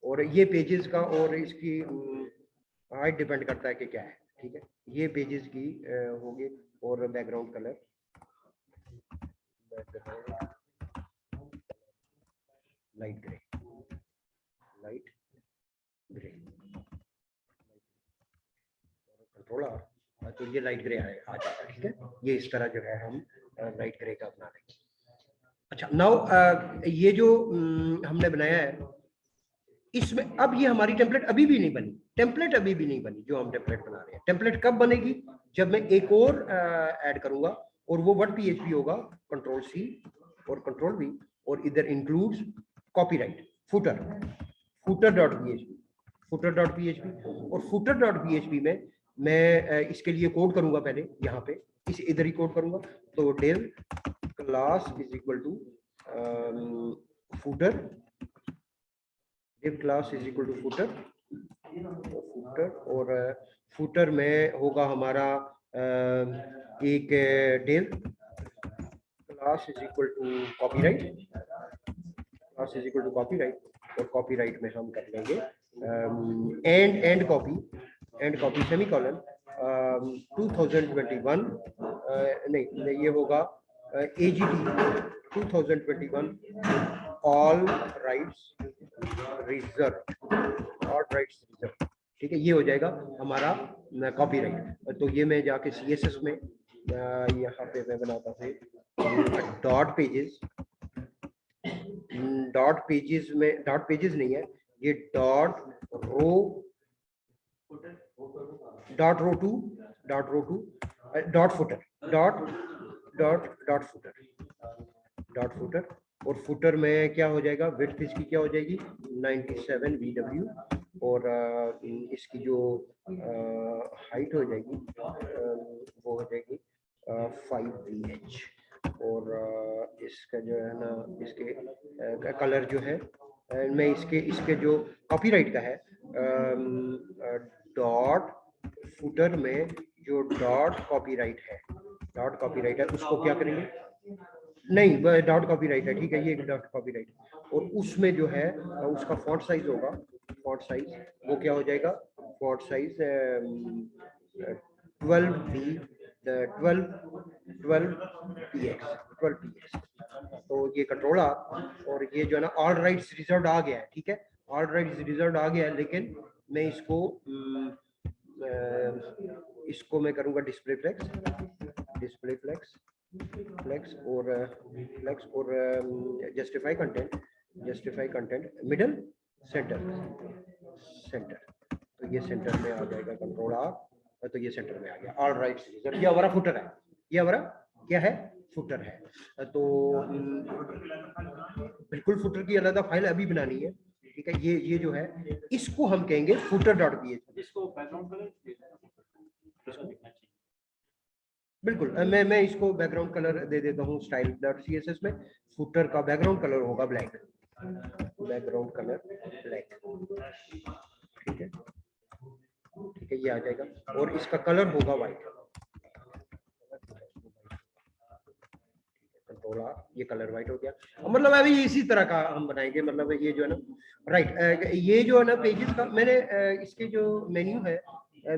और ये पेजेस का और इसकी हाइट डिपेंड करता है कि क्या है, ठीक है। ये पेजेस की होगी और background colour light grey control R, तो ये लाइट ग्रे आ जाएगा, ठीक है। ये इस तरह जो है हम लाइट ग्रे का बना लेंगे। अच्छा, नाउ ये जो हमने बनाया है इसमें, अब ये हमारी टेम्पलेट अभी भी नहीं बनी, जो हम टेम्पलेट बना रहे हैं। टेम्पलेट कब बनेगी, जब मैं एक और ऐड करूंगा और वो वर्ड पीएचपी होगा, कंट्रोल सी और कंट्रोल वी और इधर includes copyright footer dot PHP और फुटर डॉट पीएचपी में मैं इसके लिए कोड करूंगा, पहले यहाँ पे इधर ही कोड करूंगा। तो डेल class is equal to footer, div class is equal to footer और footer में होगा हमारा एक div class is equal to copyright और copyright में हम कर लेंगे end copy semicolon 2021 नहीं ये होगा AGT 2021 all rights रिजर्व, ठीक है। ये हो जाएगा हमारा कॉपीराइट। तो ये मैं जाके CSS में यहाँ पे मैं बनाता हूँ डॉट पेजेस नहीं है ये, डॉट रो 2 डॉट फुटर और फुटर में क्या हो जाएगा, विड्थ इसकी क्या हो जाएगी 97 VW और इसकी जो हाइट हो जाएगी वो हो जाएगी 5 VH और इसका जो है ना इसके कलर जो है मैं इसके जो कॉपीराइट का है डॉट फुटर में जो डॉट कॉपीराइट है उसको क्या करेंगे, नहीं डॉट कॉपीराइट है, ठीक है, ये डॉट कॉपीराइट और उसमें जो है उसका फॉन्ट साइज होगा, वो क्या हो जाएगा, फॉन्ट साइज 12 px। तो ये कंट्रोल और ये जो है ना ऑल राइट्स रिजर्व्ड आ गया है, ठीक है, ऑल राइट्स रिजर्व्ड आ गया है, लेकिन मैं इसको मैं करूंगा डिस्प्ले फ्लेक्स और जस्टिफाई कंटेंट मिडल सेंटर, तो ये सेंटर में आ जाएगा कंट्रोल आर, तो ये सेंटर में आ गया। ऑल राइट सर, ये हमारा फुटर है, ये हमारा क्या है, फुटर है। तो बिल्कुल फुटर की अलग फाइल अभी बनानी है, ठीक है। ये जो है इसको हम कहेंगे फुटर डॉट पीएचपी। इसको बैकग्राउंड कलर बिल्कुल, मैं इसको बैकग्राउंड कलर दे देता हूँ स्टाइल डॉट सीएसएस में। फुटर का बैकग्राउंड कलर होगा ब्लैक, बैकग्राउंड कलर ब्लैक, ठीक है, ठीक है, ये आ जाएगा। और इसका कलर होगा व्हाइट, कंट्रोल आर, ये कलर व्हाइट हो गया। मतलब अभी इसी तरह का हम बनाएंगे, मतलब ये जो है ना राइट, ये जो है ना पेजेस का मैंने इसके जो मेन्यू है,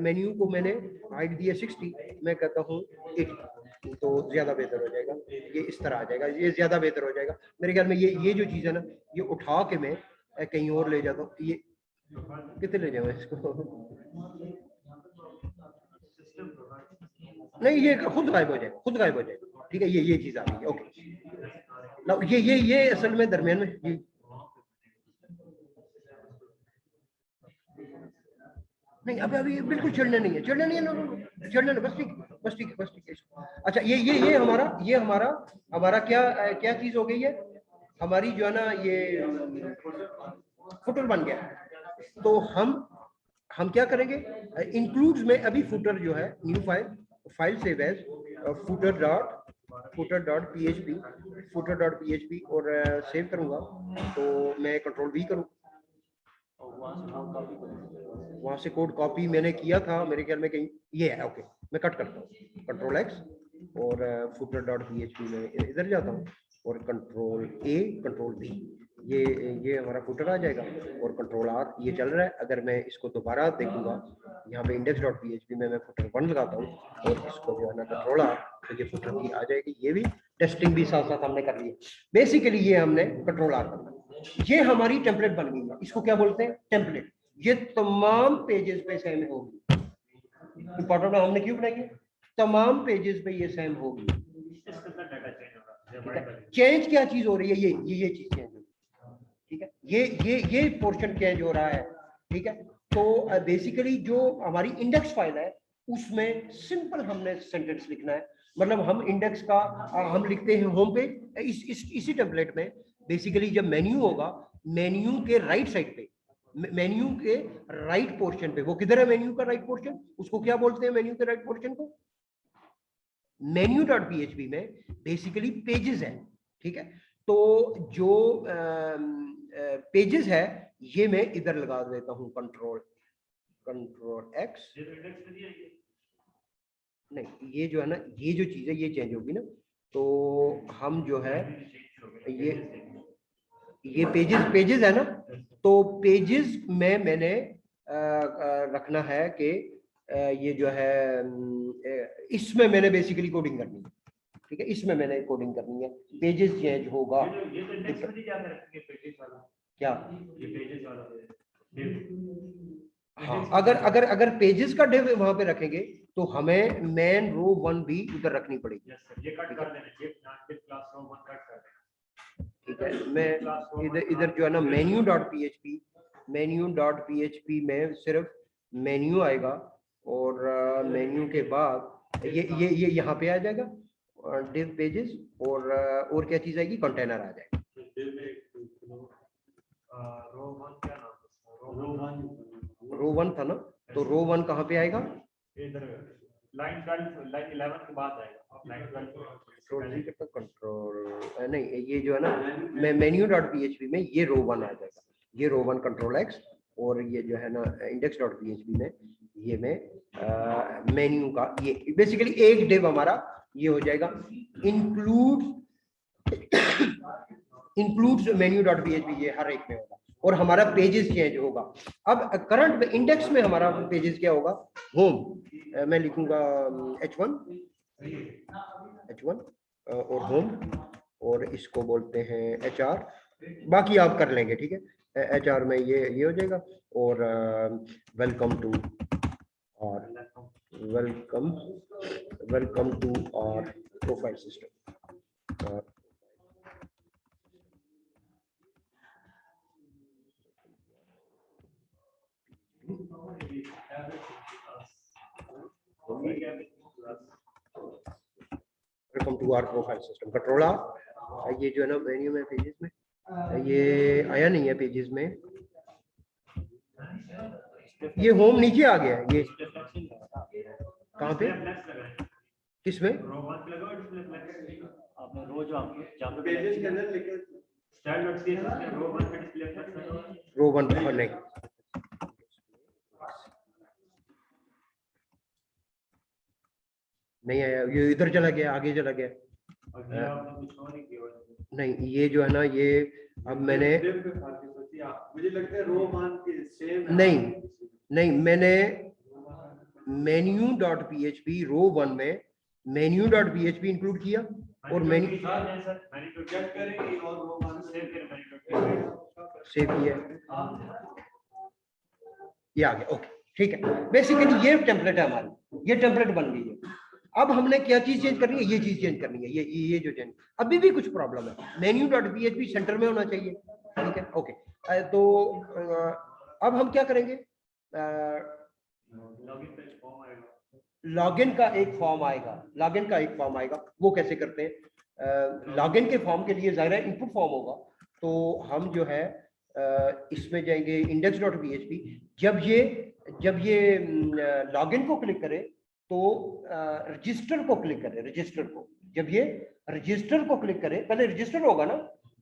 मेन्यू को मैंने हाइट दिया 60, मैं कहता हूँ 80, तो ज्यादा बेहतर हो जाएगा। ये इस तरह आ जाएगा, ये ज्यादा बेहतर हो जाएगा मेरे ख्याल में। ये जो चीज है ना, ये उठा के मैं कहीं और ले जाता हूँ। ये कितने ले जाऊँ इसको? नहीं, ये खुद गायब हो जाएगा, खुद गायब हो जाएगा, ठीक है। ये चीज आ गई है, ओके। ना ये असल में दरमियान में ये नहीं, अभी बिल्कुल चिड़ना नहीं है, चिड़ना नहीं है, चिड़ना नहीं, बस ठीक, बस ठीक है, बस ठीक है। अच्छा, ये हमारा क्या चीज हो गई है हमारी, जो है ना, ये फुटर बन गया। तो हम क्या करेंगे, इंक्लूड्स में अभी फुटर जो है, new file save as footer dot PHP और सेव करूंगा, तो मैं कंट्रोल V करूँ, वहां से कोड कॉपी मैंने किया था मेरे ख्याल में कहीं, ये है, ओके। मैं कट करता हूँ, कंट्रोल X और फुटर डॉट पीएचपी में इधर जाता हूँ और कंट्रोल A कंट्रोल V, ये हमारा फुटर आ जाएगा। और कंट्रोल R ये चल रहा है। अगर मैं इसको दोबारा देखूंगा, यहाँ पे इंडेक्स डॉट पीएचपी में मैं फुटर 1 लगाता हूँ और इसको जो है ना कंट्रोल R, तो ये फुटर की आ जाएगी। ये भी टेस्टिंग भी साथ साथ हमने कर ली है। बेसिकली ये हमने कंट्रोल R करना, ये हमारी टेम्पलेट बन गई है। इसको क्या बोलते हैं, टेम्पलेट। ये तमाम पेजेस पे सेम होगी। इंपॉर्टेंट हमने क्यों बनाई है, तमाम पेजेस पे ये सेम होगी। चेंज क्या चीज हो रही है, ये चीज चेंज हो रही है, ठीक है। ये पोर्शन चेंज हो रहा है, ठीक है। तो बेसिकली जो हमारी इंडेक्स फाइल है उसमें सिंपल हमने सेंटेंस लिखना है। मतलब हम इंडेक्स का हम लिखते हैं होम पेज, इसी टेम्पलेट में बेसिकली जब मेन्यू होगा, मेन्यू के राइट साइड पे, मेन्यू के राइट पोर्शन पे, वो किधर है मेन्यू का राइट पोर्शन, उसको क्या बोलते हैं मेन्यू के राइट पोर्शन को, मेन्यू डॉट पीएचपी में बेसिकली पेजेस है, ठीक है। तो जो पेजेस है ये मैं इधर लगा देता हूं, कंट्रोल X। नहीं, ये जो है ना, ये जो चीज है ये चेंज होगी ना, तो हम जो है ये पेजेस है ना, तो पेजेस में मैंने रखना है कि ये जो है इसमें मैंने बेसिकली कोडिंग करनी है, ठीक है। इसमें मैंने कोडिंग करनी है, पेजेस चेंज होगा। क्या हाँ, अगर पेजेस का डिव वहां पे रखेंगे तो हमें मेन रो 1 भी उधर रखनी पड़ेगी, ठीक है। मैं इधर जो है ना मेन्यू डॉट पीएचपी में सिर्फ मेन्यू आएगा और मेन्यू के बाद ये यहाँ पे आ जाएगा डिव पेजेस, और क्या चीज आएगी, कंटेनर आ जाएगा। रो 1 था ना, तो रो 1 कहाँ पे आएगा, लाइन 12 लाइन 11 के बाद आएगा, लाइन 12 कंट्रोल नहीं, ये जो है ना मैं मेन्यू डॉट पीएचपी में ये रो 1 आ जाएगा, ये रो 1 कंट्रोल X, और ये जो है ना इंडेक्स डॉट पीएचपी में ये मैं मेन्यू का ये बेसिकली एक डिव हमारा ये हो जाएगा, इंक्लूड्स मेन्यू डॉट पीएचपी, ये हर एक में होगा और हमारा पेजेस चेंज होगा। अब करंट में इंडेक्स में हमारा पेजेस क्या होगा, होम, मैं लिखूंगा H1 और होम, और इसको बोलते हैं HR, बाकी आप कर लेंगे, ठीक है। HR में ये हो जाएगा, और welcome to our profile system, welcome to our profile system. Control ये जो है ना मेन्यू में पेजेस में ये आया नहीं है पेजेस में, ये होम नीचे आ गया है। ये कहाँ पे, किसमें? आपने रो जो आपके जहाँ पे पेजेस के अंदर लिखे स्टाइल डॉट सीएसएस में रो 1 पे डिस्प्ले फ्लेक्स लगा हुआ है। रो 1 पर नहीं, नहीं आया, ये इधर चला गया, आगे चला गया। और ये आपने कुछ और ही किया नहीं, ये जो है ना ये अब मैंने मुझे लगता है रो 1 के सेम नहीं नहीं मैंने menu.php रो 1 में menu.php इंक्लूड किया और मेन्यू चेक करेंगे और रो 1 सेव सेव किया, ये आ गया। ओके ठीक है, बेसिकली ये टेम्पलेट है हमारी, ये टेम्पलेट बन गई है। अब हमने क्या चीज चेंज करनी है, ये चीज चेंज करनी है, ये जो चेंज, अभी भी कुछ प्रॉब्लम है, menu.php सेंटर में होना चाहिए, ठीक है। ओके तो अब हम क्या करेंगे, लॉगिन का एक फॉर्म आएगा, लॉगिन का एक फॉर्म आएगा, वो कैसे करते हैं? लॉगिन के फॉर्म के लिए ज़ाहिर है इनपुट फॉर्म होगा, तो हम जो है इसमें जाएंगे index.php। जब ये लॉगिन को क्लिक करे तो रजिस्टर को क्लिक करे, रजिस्टर को, जब ये रजिस्टर को क्लिक करे, पहले रजिस्टर होगा ना,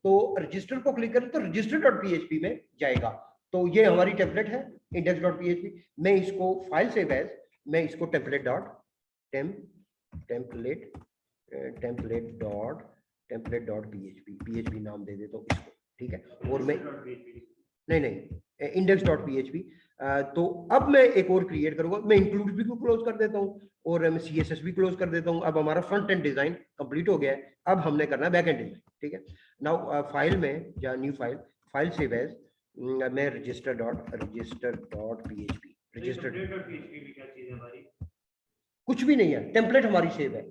तो रजिस्टर को क्लिक करे तो register.php में जाएगा। तो ये हमारी टेम्पलेट है index.php। मैं इसको फाइल सेव एज, मैं इसको template.php नाम दे देता हूँ इसको, ठीक है। और मैं नहीं index.php। तो अब मैं एक और क्रिएट करूंगा, मैं इंक्लूड भी को क्लोज कर देता हूँ और मैं CSS भी क्लोज कर देता हूँ। अब हमारा फ्रंट एंड डिजाइन कंप्लीट हो गया है, अब हमने करना है बैक एंड डिजाइन, ठीक है। नाउ फाइल में या न्यू फाइल सेव एज, मैं register.php कुछ भी नहीं है, टेम्पलेट हमारी सेव है,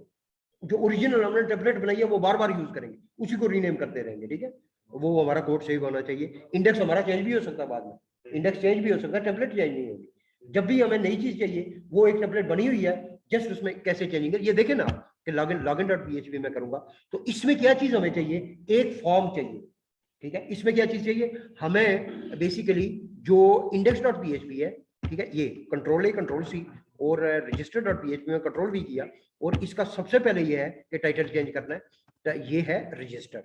जो ओरिजिनल हमने टेम्पलेट बनाई है वो बार बार यूज करेंगे, उसी को रीनेम करते रहेंगे, ठीक है। वो हमारा कोड सेव होना चाहिए। इंडेक्स हमारा चेंज भी हो सकता है, बाद में इंडेक्स चेंज भी हो सकता है, टेम्पलेट चेंज नहीं होगी। जब भी हमें नई चीज चाहिए, वो एक टेम्पलेट बनी हुई है, जस्ट उसमें कैसे चेंजिंग है ये देखें ना, कि login.php में करूंगा तो इसमें क्या चीज हमें चाहिए, एक फॉर्म चाहिए, ठीक है। इसमें क्या चीज चाहिए हमें, बेसिकली जो index.php है, ठीक है, ये कंट्रोल C और register.php में कंट्रोल V किया, और इसका सबसे पहले ये है कि टाइटल चेंज करना है, तो ये है रजिस्टर,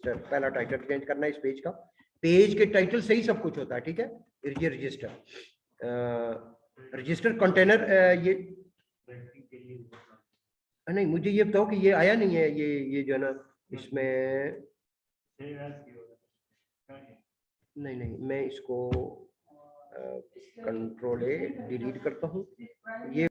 पहला टाइटल चेंज करना है इस पेज का, पेज के टाइटल से ही सब कुछ होता है, ठीक है। ये रजिस्टर कंटेनर, ये नहीं, मुझे ये बताओ कि ये आया नहीं है, ये जो है ना इसमें, नहीं मैं इसको कंट्रोल A डिलीट करता हूँ, ये